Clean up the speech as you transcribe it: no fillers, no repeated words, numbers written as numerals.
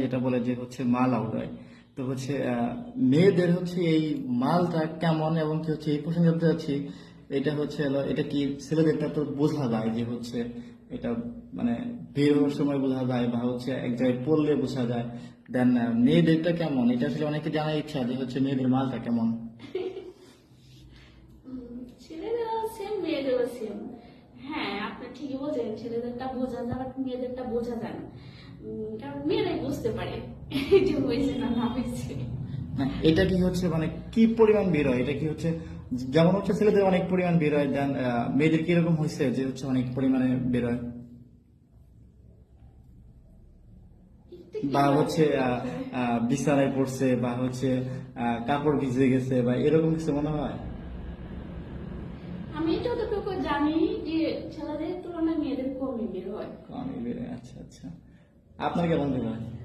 যেটা বলে যে হচ্ছে মাল আউট হয়। তো হচ্ছে মেয়েদের হচ্ছে এই মালটা কেমন এবং কি হচ্ছে এই প্রসঙ্গে জানতে চাচ্ছি, এটা হচ্ছে হলো এটা কি ছেলেদেরটা তো বোঝা যায় যে হচ্ছে এটা মানে বের হওয়ার সময় বোঝা যায় বা হচ্ছে এক জায়গায় পড়লে বোঝা যায়। দেন মেয়েদেরটা কেমন এটা আসলে অনেকে জানার ইচ্ছা যে হচ্ছে মেয়েদের মালটা কেমন। ছেলেদেরও সেম মেয়েদেরও সেম। হ্যাঁ, আপনি ঠিকই বলছেন, ছেলেদেরটা বোঝা যায় বাট মেয়েদেরটা বোঝা যায় না। কারণ মেয়েরাই বুঝতে পারে যে হয়েছে না না হয়েছে। না, এটা কি হচ্ছে মানে কি পরিমাণ বের হয়, এটা কি হচ্ছে যেমন হচ্ছে ছেলেদের অনেক পরিমাণ বের হয়, দেন মেয়েদের কিরকম হয়েছে যে হচ্ছে অনেক পরিমাণে বের হয়, একটু বা কিভাবে হচ্ছে বলবো? বিছানায় পড়ছে বা হচ্ছে কাপড় ভিজে গেছে বা এরকম কিছু মনে হয়? আমি যতটুকু জানি যে ছেলেদের তুলনায় মেয়েদের কমই বের হয়। আমি বের হয়, আচ্ছা আচ্ছা। আপনার কেমন বের হয়?